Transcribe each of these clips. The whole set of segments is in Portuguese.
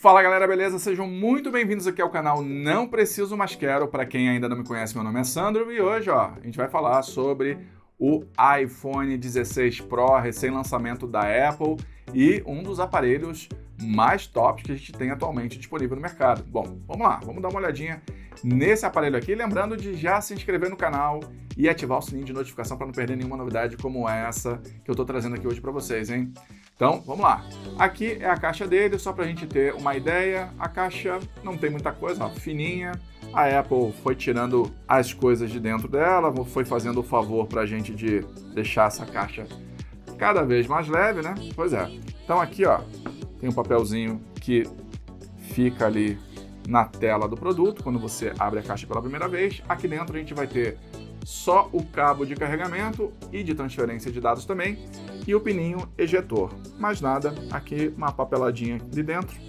Fala galera, beleza? Sejam muito bem-vindos aqui ao canal Não Preciso Mas Quero. Para quem ainda não me conhece, meu nome é Sandro e hoje a gente vai falar sobre o iPhone 16 Pro, recém-lançamento da Apple e um dos aparelhos mais tops que a gente tem atualmente disponível no mercado. Bom, vamos lá, vamos dar uma olhadinha nesse aparelho aqui, lembrando de já se inscrever no canal e ativar o sininho de notificação para não perder nenhuma novidade como essa que eu estou trazendo aqui hoje para vocês, hein? Então, vamos lá. Aqui é a caixa dele, só para a gente ter uma ideia. A caixa não tem muita coisa, ó, fininha. A Apple foi tirando as coisas de dentro dela, foi fazendo o favor para a gente de deixar essa caixa cada vez mais leve, né? Pois é. Então aqui, ó, tem um papelzinho que fica ali na tela do produto, quando você abre a caixa pela primeira vez. Aqui dentro a gente vai ter só o cabo de carregamento e de transferência de dados também, e o pininho ejetor. Mais nada, aqui uma papeladinha de dentro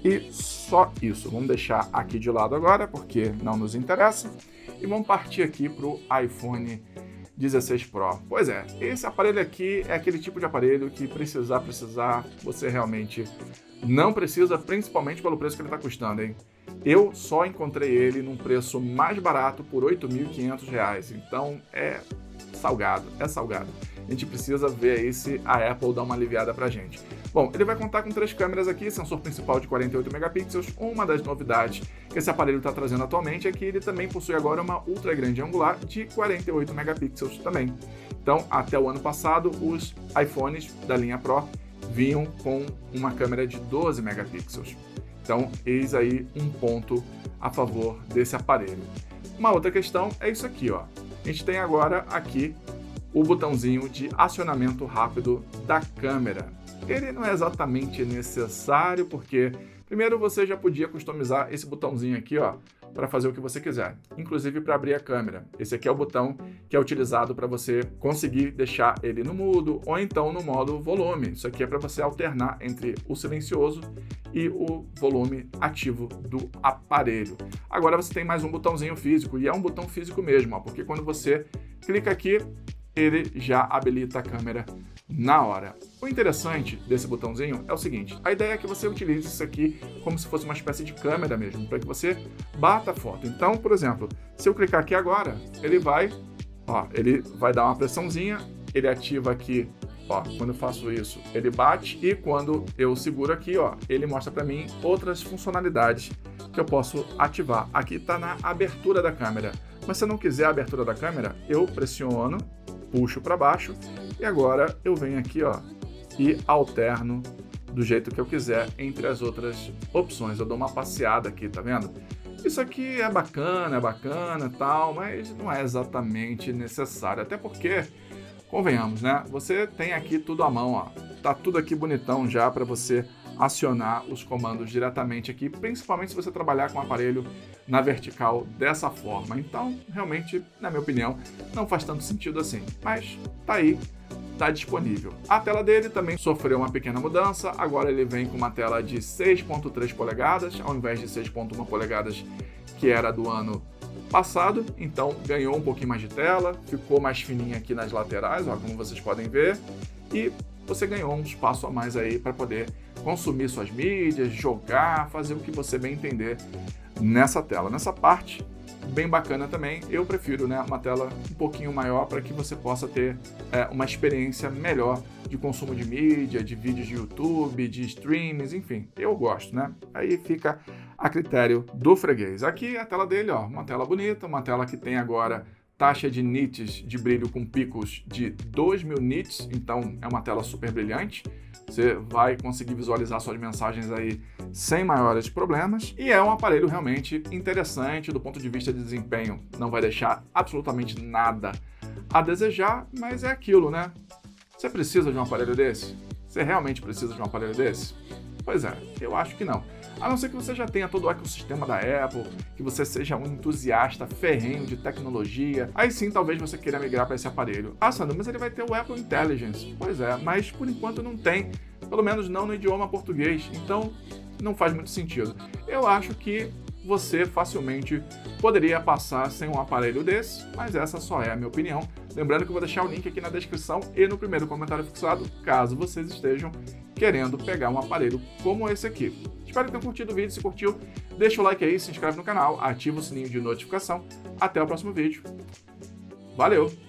e só isso. Vamos deixar aqui de lado agora, porque não nos interessa, e vamos partir aqui para o iPhone 16 Pro. Pois é, esse aparelho aqui é aquele tipo de aparelho que precisar, você realmente não precisa, principalmente pelo preço que ele está custando, hein? Eu só encontrei ele num preço mais barato por R$ 8.500, então é salgado, é salgado. A gente precisa ver aí se a Apple dá uma aliviada pra gente. Bom, ele vai contar com 3 câmeras aqui, sensor principal de 48 megapixels. Uma das novidades que esse aparelho está trazendo atualmente é que ele também possui agora uma ultra grande angular de 48 megapixels também. Então, até o ano passado, os iPhones da linha Pro vinham com uma câmera de 12 megapixels. Então, eis aí um ponto a favor desse aparelho. Uma outra questão é isso aqui, ó. A gente tem agora aqui o botãozinho de acionamento rápido da câmera. Ele não é exatamente necessário, porque primeiro você já podia customizar esse botãozinho aqui, ó, para fazer o que você quiser, inclusive para abrir a câmera. Esse aqui é o botão que é utilizado para você conseguir deixar ele no mudo ou então no modo volume. Isso aqui é para você alternar entre o silencioso e o volume ativo do aparelho. Agora você tem mais um botãozinho físico, e é um botão físico mesmo, ó, porque quando você clica aqui, ele já habilita a câmera na hora. O interessante desse botãozinho é o seguinte: a ideia é que você utilize isso aqui como se fosse uma espécie de câmera mesmo, para que você bata a foto. Então, por exemplo, se eu clicar aqui agora, ele vai dar uma pressãozinha, ele ativa aqui, ó, quando eu faço isso, ele bate, e quando eu seguro aqui, ó, ele mostra para mim outras funcionalidades que eu posso ativar. Aqui está na abertura da câmera, mas se eu não quiser a abertura da câmera, eu pressiono, puxo para baixo e agora eu venho aqui, ó, e alterno do jeito que eu quiser entre as outras opções. Eu dou uma passeada aqui, tá vendo? Isso aqui é bacana e tal, mas não é exatamente necessário, até porque, convenhamos, né? Você tem aqui tudo à mão, ó. Tá tudo aqui bonitão já para você acionar os comandos diretamente aqui, principalmente se você trabalhar com o aparelho na vertical dessa forma. Então, realmente, na minha opinião, não faz tanto sentido assim, mas tá aí, tá disponível. A tela dele também sofreu uma pequena mudança, agora ele vem com uma tela de 6.3 polegadas, ao invés de 6.1 polegadas que era do ano passado, então ganhou um pouquinho mais de tela, ficou mais fininha aqui nas laterais, ó, como vocês podem ver, e você ganhou um espaço a mais aí para poder consumir suas mídias, jogar, fazer o que você bem entender nessa tela. Nessa parte, bem bacana também, eu prefiro, né, uma tela um pouquinho maior para que você possa ter uma experiência melhor de consumo de mídia, de vídeos de YouTube, de streams, enfim, eu gosto, né? Aí fica a critério do freguês. Aqui a tela dele, ó, uma tela bonita, uma tela que tem agora taxa de nits de brilho com picos de 2000 nits, então é uma tela super brilhante. Você vai conseguir visualizar suas mensagens aí sem maiores problemas. E é um aparelho realmente interessante do ponto de vista de desempenho. Não vai deixar absolutamente nada a desejar, mas é aquilo, né? Você precisa de um aparelho desse? Você realmente precisa de um aparelho desse? Pois é, eu acho que não. A não ser que você já tenha todo o ecossistema da Apple, que você seja um entusiasta ferrenho de tecnologia, aí sim talvez você queira migrar para esse aparelho. Ah, Sandro, mas ele vai ter o Apple Intelligence. Pois é, mas por enquanto não tem, pelo menos não no idioma português, então não faz muito sentido. Eu acho que você facilmente poderia passar sem um aparelho desse, mas essa só é a minha opinião. Lembrando que eu vou deixar o link aqui na descrição e no primeiro comentário fixado, caso vocês estejam querendo pegar um aparelho como esse aqui. Espero que tenham curtido o vídeo. Se curtiu, deixa o like aí, se inscreve no canal, ativa o sininho de notificação. Até o próximo vídeo. Valeu!